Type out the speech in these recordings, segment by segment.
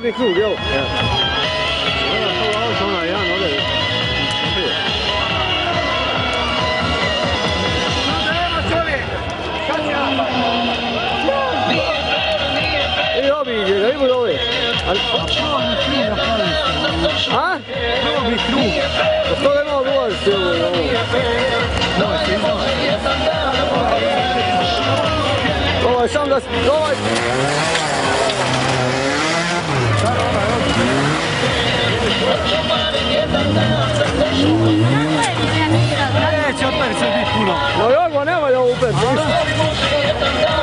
probni krug, jel? Ja. Ovo je onaj jedan ovdje. I obiđe ga, ibu dole. A? Probni krug. A što ga je malo dolaziti ovo? Ovaj, sam da... Ovaj! Neće opet se biti puno. No jogo, nema je ovo upet.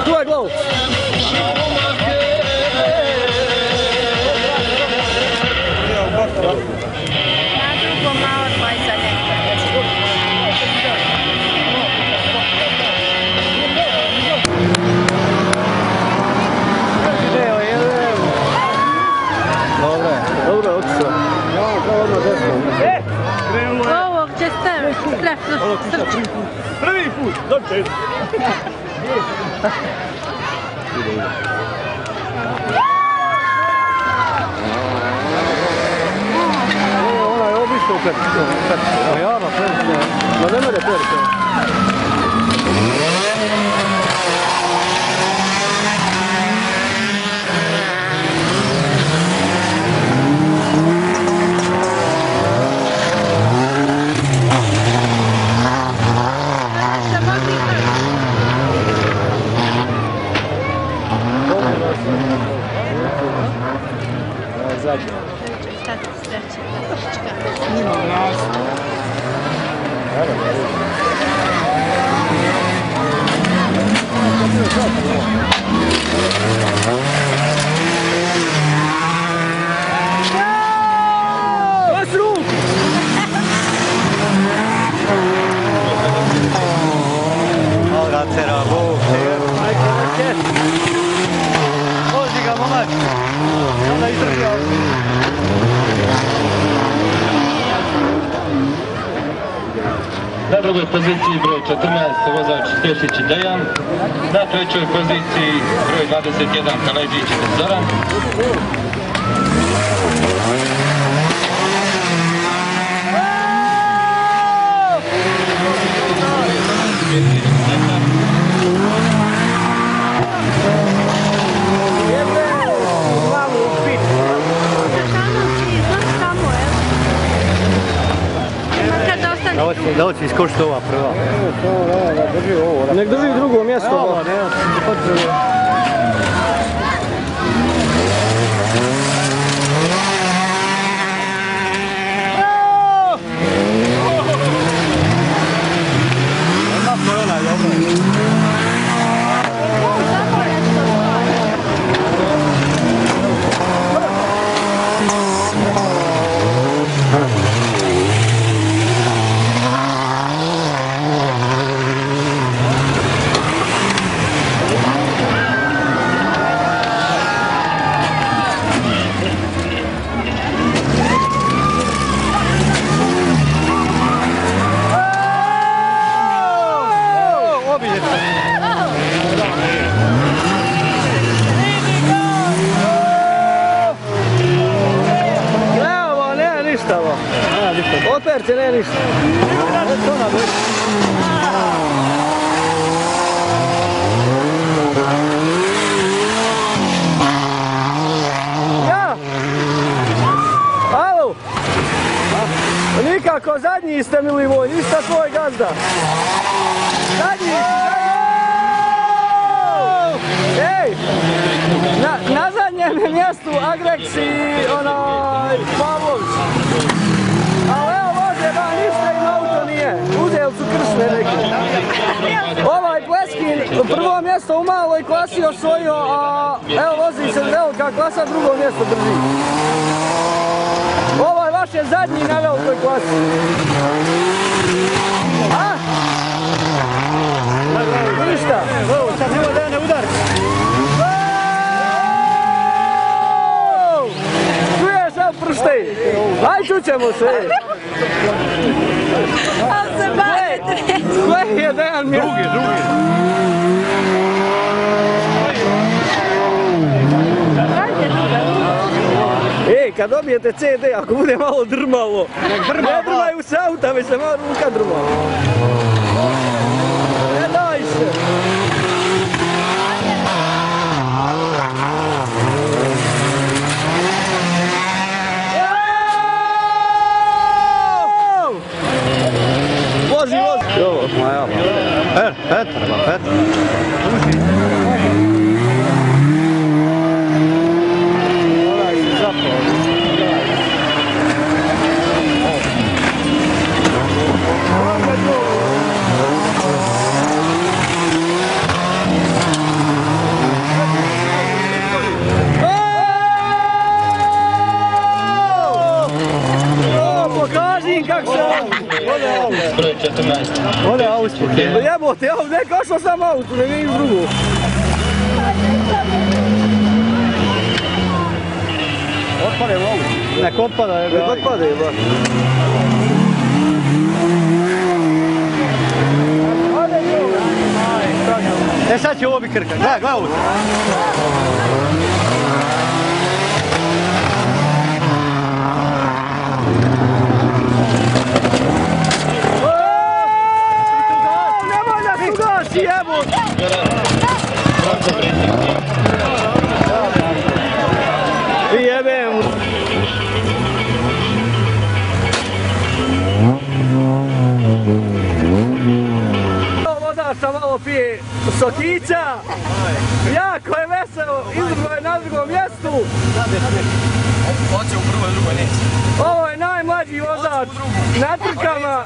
Tu je glavu. Ja drugo malo 20 nekada. Dobro, otišao. Ja, kao odmah desno. Ovo gdje ste strepno. Prvi put, dobro. Ona je obično upet. Ja, na sve. Ma ne mene perite. Zadnje. Sad sreće. Vozi ga momak. Onda izdržao. Na drugoj poziciji broj 14 vozač Tešić Dejan, na trećoj poziciji broj 21 Kaleđić Zoran. Da hoće iskočiti ova prva. Nek drži drugo mjesto. Operce, ne ništa. Ja! Alo! Nikako, zadnji ste Milivoj, ništa tvoj gazda. Zadnji! Ej! Na zadnjem mjestu Agreks i onaj Pavlović. Ali evo voze, ba, ništa im auto nije. Uzeli su kršne neki. Ovaj Pleskin prvo mjesto u maloj klasi osvojio, a evo vozi se velika klasa, drugo mjesto drži. Ovo je vaše zadnji na velikoj klasi. A? Ništa. Sad nema da ne udari. Čuješ, evo pršte. Aj, čućemo se. Ali se bavite. Koji je Dejan mjesto? Drugi. Ajde, kad dobijete CD, ako bude malo drmalo, ne drmaju se auta, već se malo ruka drmala. Ne daj se! Vozi, vozi! Ovo, moja. Petar. Pokaži kako se Broj 14. Ode Austrije. jebote, ja ne kašao sam auto, ne vidim drugo. Otpade u auto. Nek otpada je. Nek otpade je, ba. E sad će ovo bi krka. Gledaj auto. Nemoj da se ugasi, jebote! I jebem. Vozač sam malo pije sokića. Jako je veselo, izdrugo je na drugom mjestu. Hoće u prvoj, drugoj neće. Ovo je najmlađi vozač na trkama.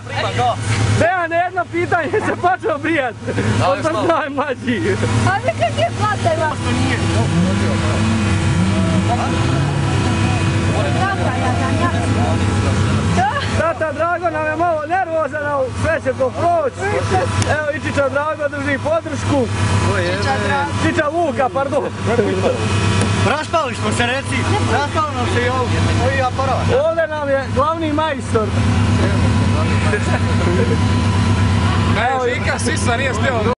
Dejan, jedno pitanje se počeo brijat. On sam najmlađi. A vi kak je hvatila? Tata Drago nam je malo nervozan, ali sve će to proći. Evo i Čiča Drago drži podršku. Čiča Luka, pardon. Raspali smo se, reci. Raspali nam se i ovi aparat. Ovdje nam je glavni majstor. Evo, Žika, Sisa nije smio